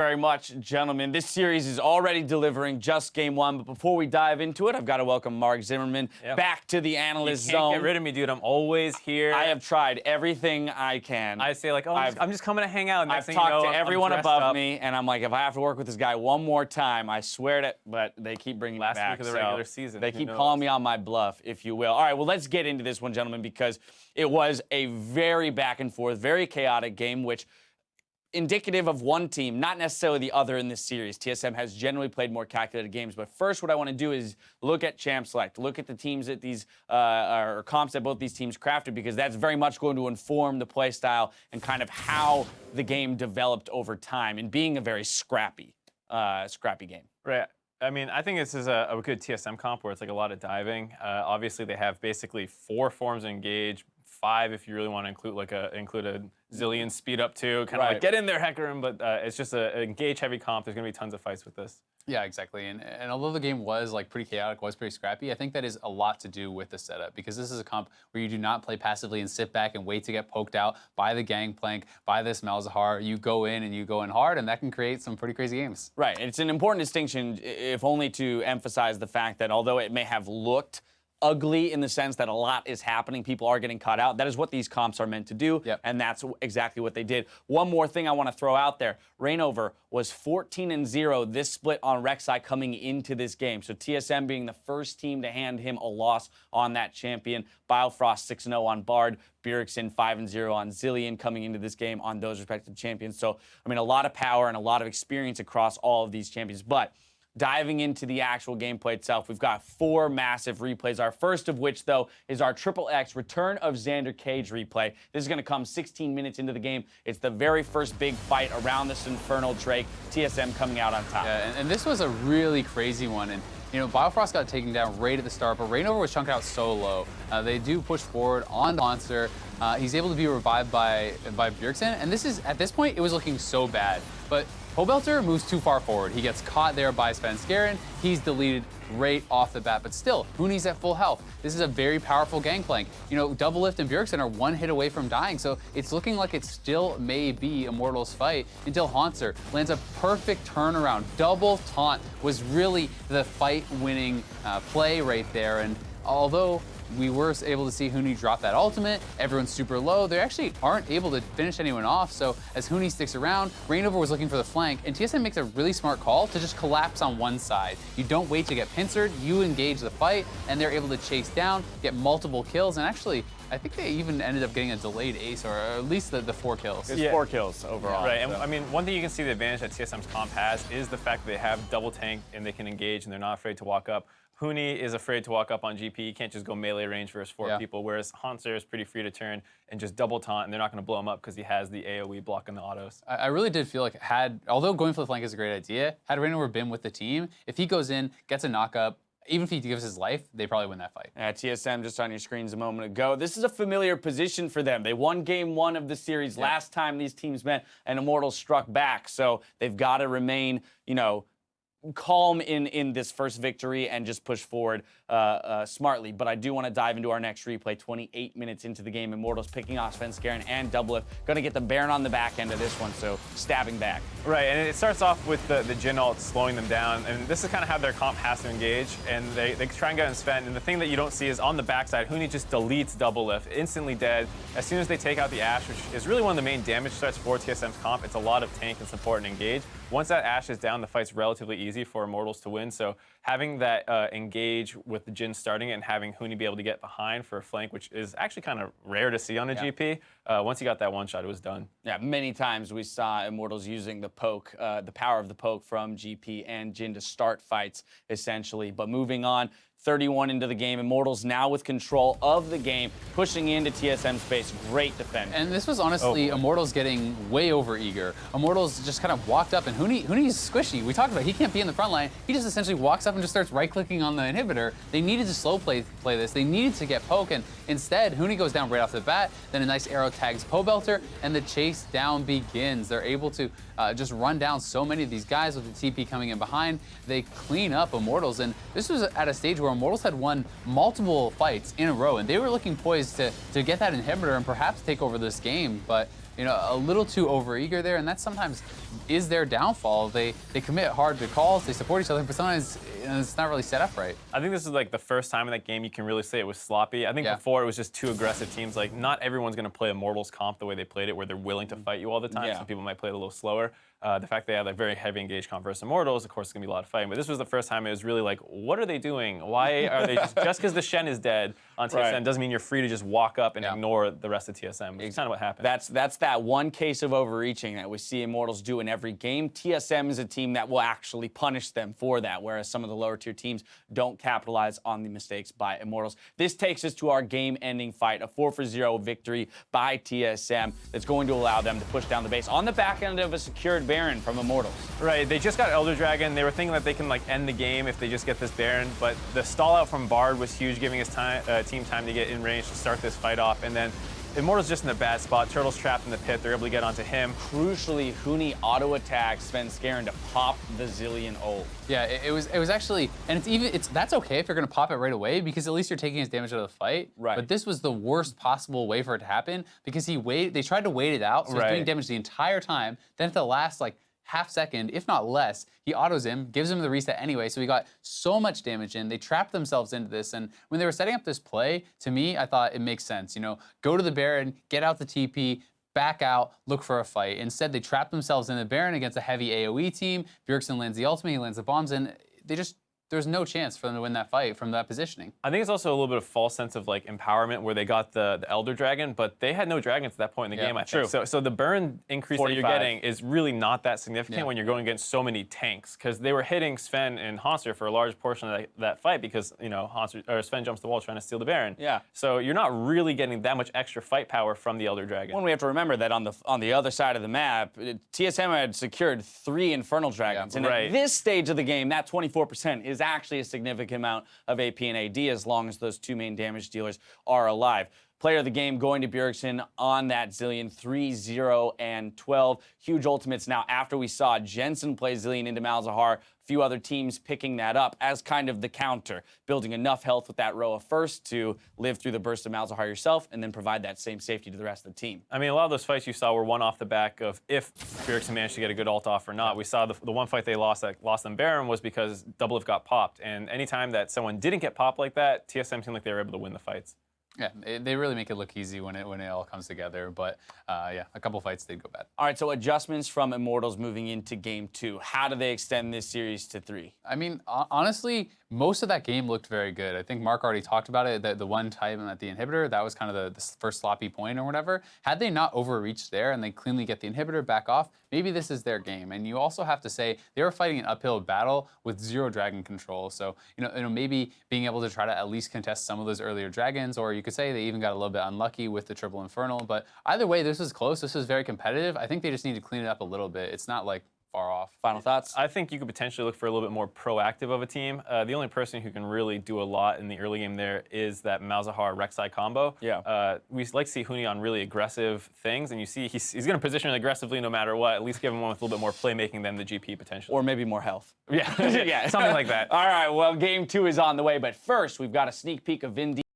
Very much, gentlemen. This series is already delivering just game one, but before we dive into it, I've got to welcome Mark Zimmerman back to the analyst zone. You can't get rid of me, dude. I'm always here. I have tried everything I can. I say like, oh, I'm just coming to hang out. I've talked to everyone above me, and I'm like, if I have to work with this guy one more time, I swear to, but they keep bringing me back. Last week of the regular season. They keep calling me on my bluff, if you will. All right, well, let's get into this one, gentlemen, because it was a very back and forth, very chaotic game, which indicative of one team, not necessarily the other in this series. TSM has generally played more calculated games, but first what I want to do is look at champ select, look at the teams that these, or comps that both these teams crafted, because that's very much going to inform the play style and kind of how the game developed over time and being a very scrappy game. Right. I mean, I think this is a good TSM comp where it's like a lot of diving. Obviously, they have basically 4 forms of engage, 5 if you really want to include a zillion speed up too. Kind of like get in there, Hecarim, but it's just a engage heavy comp. There's going to be tons of fights with this. Yeah, exactly. And although the game was like pretty chaotic, was pretty scrappy, I think that is a lot to do with the setup, because this is a comp where you do not play passively and sit back and wait to get poked out by the Gangplank, by this Malzahar. You go in and you go in hard, and that can create some pretty crazy games. Right. It's an important distinction, if only to emphasize the fact that although it may have looked ugly in the sense that a lot is happening, people are getting caught out, that is what these comps are meant to do, and that's exactly what they did. One more thing I want to throw out there. Reignover was 14-0 this split on Rek'Sai coming into this game, so TSM being the first team to hand him a loss on that champion. Biofrost 6-0 on Bard, Bjergsen 5-0 on Zillion coming into this game on those respective champions. So, I mean, a lot of power and a lot of experience across all of these champions, but diving into the actual gameplay itself, we've got 4 massive replays. Our first of which, though, is our XXX Return of Xander Cage replay. This is going to come 16 minutes into the game. It's the very first big fight around this Infernal Drake. TSM coming out on top. Yeah, and this was a really crazy one. And you know, Biofrost got taken down right at the start, but Reignover was chunked out so low. They do push forward on the monster. He's able to be revived by Bjergsen, and at this point, it was looking so bad. But Pobelter moves too far forward. He gets caught there by Svenskeren. He's deleted right off the bat, but still, Huni's at full health. This is a very powerful Gangplank. You know, Doublelift and Bjergsen are 1 hit away from dying, so it's looking like it still may be Immortals' fight until Hauntzer lands a perfect turnaround. Double taunt was really the fight-winning play right there, and although we were able to see Huni drop that ultimate, everyone's super low, they actually aren't able to finish anyone off, so as Huni sticks around, Reignover was looking for the flank, and TSM makes a really smart call to just collapse on one side. You don't wait to get pincered, you engage the fight, and they're able to chase down, get multiple kills, and actually, I think they even ended up getting a delayed ace, or at least the 4 kills. It's 4 kills overall. Right, and I mean, one thing you can see the advantage that TSM's comp has is the fact that they have double tank and they can engage and they're not afraid to walk up. Huni is afraid to walk up on GP. You can't just go melee range versus 4 people, whereas Hauntzer is pretty free to turn and just double taunt, and they're not going to blow him up because he has the AoE blocking the autos. I really did feel like although going for the flank is a great idea, had Reignover been with the team, if he goes in, gets a knockup, even if he gives his life, they probably win that fight. TSM just on your screens a moment ago. This is a familiar position for them. They won game 1 of the series last time these teams met, and Immortals struck back. So they've got to remain, you know, calm in this first victory and just push forward smartly. But I do want to dive into our next replay. 28 minutes into the game, Immortals picking off Svenskeren and Doublelift. Going to get the Baron on the back end of this one, so stabbing back. Right, and it starts off with the Jhin ult slowing them down, and this is kind of how their comp has to engage, and they try and get in Sven, and the thing that you don't see is on the backside, Huni just deletes Doublelift, instantly dead. As soon as they take out the Ashe, which is really one of the main damage threats for TSM's comp, it's a lot of tank and support and engage. Once that Ashe is down, the fight's relatively easy for Immortals to win, so having that engage with the Jhin starting it and having Huni be able to get behind for a flank, which is actually kind of rare to see on a GP, once he got that one shot, it was done. Yeah, many times we saw Immortals using the poke, the power of the poke from GP and Jhin to start fights, essentially. But moving on, 31 into the game. Immortals now with control of the game, pushing into TSM space. Great defense. And this was honestly Immortals getting way over eager. Immortals just kind of walked up, and Huni's squishy. We talked about it. He can't be in the front line. He just essentially walks up and just starts right-clicking on the inhibitor. They needed to slow play this. They needed to get poke, and instead, Huni goes down right off the bat. Then a nice arrow tags Pobelter, and the chase down begins. They're able to just run down so many of these guys with the TP coming in behind. They clean up Immortals, and this was at a stage where Immortals had won multiple fights in a row, and they were looking poised to get that inhibitor and perhaps take over this game. But a little too overeager there, and that sometimes is their downfall. They commit hard to calls, they support each other, but sometimes it's not really set up right. I think this is like the first time in that game you can really say it was sloppy. I think before it was just two aggressive teams. Like, not everyone's going to play Immortals comp the way they played it, where they're willing to fight you all the time. Some people might play it a little slower. The fact they had like very heavy engaged comp versus Immortals, of course, it's going to be a lot of fighting. But this was the first time it was really like, what are they doing? Why are they just because the Shen is dead on TSM doesn't mean you're free to just walk up and ignore the rest of TSM, which is kind of what happened. That's that one case of overreaching that we see Immortals do in every game. TSM is a team that will actually punish them for that, whereas some of the lower tier teams don't capitalize on the mistakes by Immortals. This takes us to our game-ending fight, a 4-0 victory by TSM that's going to allow them to push down the base on the back end of a secured Baron from Immortals. Right, they just got Elder Dragon. They were thinking that they can like end the game if they just get this Baron, but the stall out from Bard was huge, giving his team time to get in range to start this fight off, and then Immortals just in a bad spot. Turtle's trapped in the pit. They're able to get onto him. Crucially, Huni auto-attacks Sven Skaren to pop the Zilean ult. Yeah, it was actually, and that's okay if you're gonna pop it right away, because at least you're taking his damage out of the fight. Right. But this was the worst possible way for it to happen, because they tried to wait it out, so he's doing damage the entire time. Then at the last like half second, if not less, he autos him, gives him the reset anyway, so he got so much damage in. They trapped themselves into this, and when they were setting up this play, to me, I thought it makes sense. Go to the Baron, get out the TP, back out, look for a fight. Instead, they trapped themselves in the Baron against a heavy AoE team. Bjergsen lands the ultimate, he lands the bombs, and there's no chance for them to win that fight from that positioning. I think it's also a little bit of false sense of like empowerment, where they got the Elder Dragon, but they had no dragons at that point in the game, I think. So the burn increase that you're getting is really not that significant when you're going against so many tanks, because they were hitting Sven and Hanser for a large portion of that fight, because Sven jumps the wall trying to steal the Baron. Yeah. So you're not really getting that much extra fight power from the Elder Dragon. One, we have to remember that on the other side of the map, TSM had secured 3 Infernal Dragons, and at this stage of the game, that 24% is actually a significant amount of AP and AD, as long as those 2 main damage dealers are alive. Player of the game going to Bjergsen on that Zilean, 3-0 and 12. Huge ultimates now after we saw Jensen play Zilean into Malzahar. A few other teams picking that up as kind of the counter, building enough health with that Roa first to live through the burst of Malzahar yourself and then provide that same safety to the rest of the team. I mean, a lot of those fights you saw were one off the back of if Bjergsen managed to get a good ult off or not. We saw the one fight they lost them Baron was because Doublelift got popped, and anytime that someone didn't get popped like that, TSM seemed like they were able to win the fights. Yeah, they really make it look easy when it all comes together, but yeah, a couple fights did go bad. All right, so adjustments from Immortals moving into Game 2. How do they extend this series to 3? I mean, honestly, most of that game looked very good. I think Mark already talked about it, the one time at the inhibitor, that was kind of the first sloppy point or whatever. Had they not overreached there and they cleanly get the inhibitor back off, maybe this is their game. And you also have to say they were fighting an uphill battle with 0 dragon control. So, maybe being able to try to at least contest some of those earlier dragons, or you could say they even got a little bit unlucky with the triple infernal. But either way, this was close. This was very competitive. I think they just need to clean it up a little bit. It's not like far off. Final thoughts? I think you could potentially look for a little bit more proactive of a team. The only person who can really do a lot in the early game there is that Malzahar Rek'Sai combo. Yeah. We like to see Huni on really aggressive things, and you see he's going to position aggressively no matter what. At least give him one with a little bit more playmaking than the GP potentially. Or maybe more health. Yeah, yeah, something like that. All right, well, Game 2 is on the way, but first, we've got a sneak peek of Vin